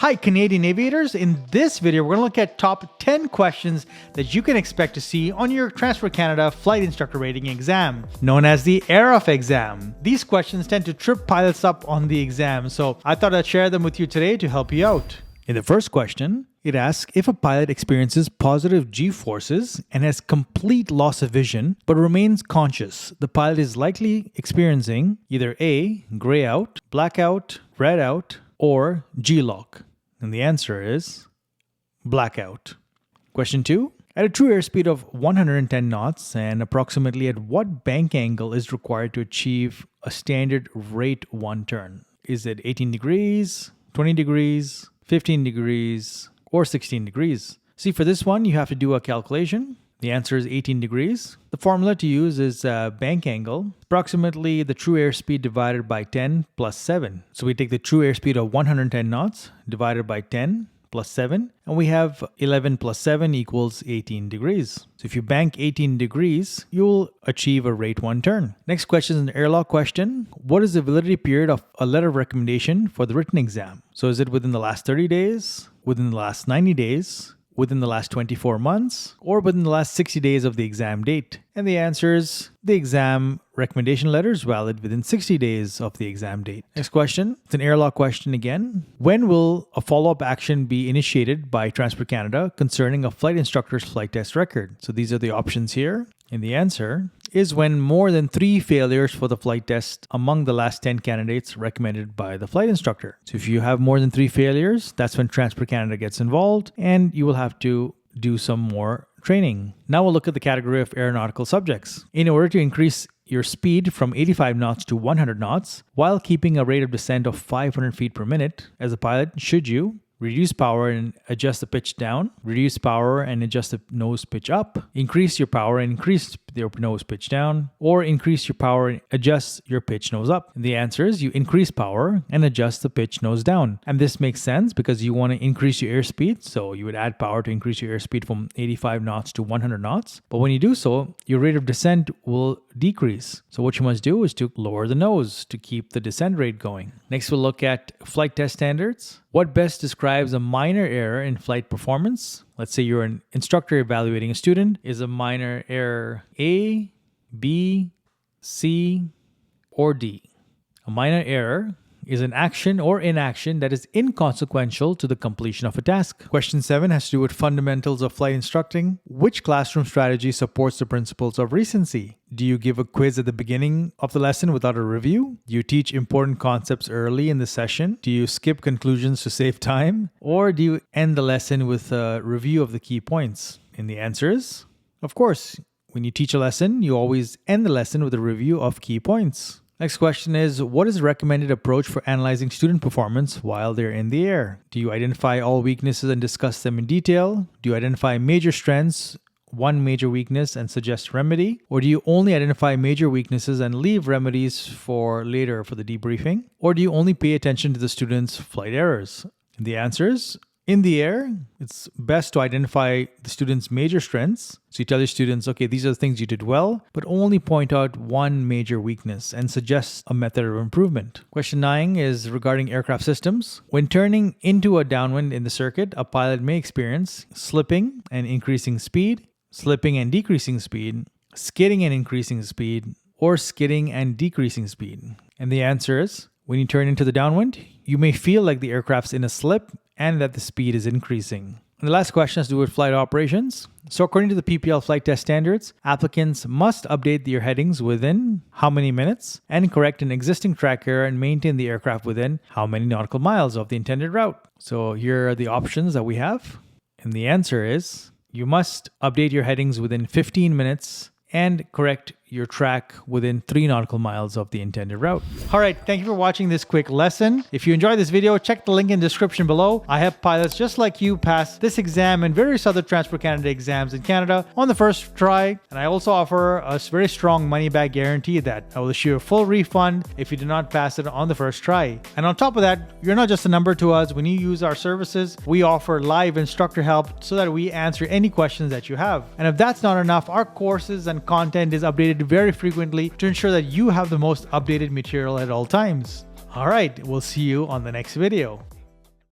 Hi Canadian aviators, in this video we're going to look at top 10 questions that you can expect to see on your Transport Canada Flight Instructor Rating exam, known as the AIRAF exam. These questions tend to trip pilots up on the exam, so I thought I'd share them with you today to help you out. In the first question, it asks if a pilot experiences positive G-forces and has complete loss of vision but remains conscious, the pilot is likely experiencing either A, gray out, blackout, red out, or G-lock. And the answer is blackout. Question 2. At a true airspeed of 110 knots and approximately at what bank angle is required to achieve a standard rate 1 turn? Is it 18 degrees, 20 degrees, 15 degrees, or 16 degrees? See, for this one, you have to do a calculation. The answer is 18 degrees. The formula to use is bank angle, approximately the true airspeed divided by 10 plus 7. So we take the true airspeed of 110 knots divided by 10 plus 7, and we have 11 plus 7 equals 18 degrees. So if you bank 18 degrees, you'll achieve a rate 1 turn. Next question is an airlock question. What is the validity period of a letter of recommendation for the written exam? So is it within the last 30 days, within the last 90 days, within the last 24 months, or within the last 60 days of the exam date? And the answer is the exam recommendation letter is valid within 60 days of the exam date. Next question, it's an airlock question again. When will a follow-up action be initiated by Transport Canada concerning a flight instructor's flight test record? So these are the options here. And the answer is when more than 3 failures for the flight test among the last 10 candidates recommended by the flight instructor. So if you have more than 3 failures, that's when Transport Canada gets involved and you will have to do some more training. Now we'll look at the category of aeronautical subjects. In order to increase your speed from 85 knots to 100 knots while keeping a rate of descent of 500 feet per minute, as a pilot, should you reduce power and adjust the pitch down, reduce power and adjust the nose pitch up, increase your power and increase your nose pitch down, or increase your power and adjust your pitch nose up? And the answer is you increase power and adjust the pitch nose down. And this makes sense because you want to increase your airspeed. So you would add power to increase your airspeed from 85 knots to 100 knots. But when you do so, your rate of descent will decrease. So what you must do is to lower the nose to keep the descent rate going. Next, we'll look at flight test standards. What best describes a minor error in flight performance? Let's say you're an instructor evaluating a student. Is a minor error A, B, C, or D? A minor error is an action or inaction that is inconsequential to the completion of a task. Question 7 has to do with fundamentals of flight instructing. Which classroom strategy supports the principles of recency? Do you give a quiz at the beginning of the lesson without a review? Do you teach important concepts early in the session? Do you skip conclusions to save time? Or do you end the lesson with a review of the key points? And the answer is, of course, when you teach a lesson, you always end the lesson with a review of key points. Next question is, what is the recommended approach for analyzing student performance while they're in the air? Do you identify all weaknesses and discuss them in detail? Do you identify major strengths, one major weakness, and suggest remedy? Or do you only identify major weaknesses and leave remedies for later for the debriefing? Or do you only pay attention to the students' flight errors? And the answer is, in the air, it's best to identify the students' major strengths. So you tell your students, okay, these are the things you did well, but only point out one major weakness and suggest a method of improvement. Question 9 is regarding aircraft systems. When turning into a downwind in the circuit, a pilot may experience slipping and increasing speed, slipping and decreasing speed, skidding and increasing speed, or skidding and decreasing speed. And the answer is, when you turn into the downwind, you may feel like the aircraft's in a slip and that the speed is increasing. And the last question has to do with flight operations. So according to the PPL flight test standards, applicants must update their headings within how many minutes and correct an existing track error and maintain the aircraft within how many nautical miles of the intended route. So here are the options that we have. And the answer is you must update your headings within 15 minutes and correct your track within 3 nautical miles of the intended route. All right, thank you for watching this quick lesson. If you enjoyed this video, check the link in the description below. I have pilots just like you pass this exam and various other Transport Canada exams in Canada on the first try. And I also offer a very strong money back guarantee that I will issue you a full refund if you do not pass it on the first try. And on top of that, you're not just a number to us. When you use our services, we offer live instructor help so that we answer any questions that you have. And if that's not enough, our courses and content is updated very frequently to ensure that you have the most updated material at all times. All right, we'll see you on the next video.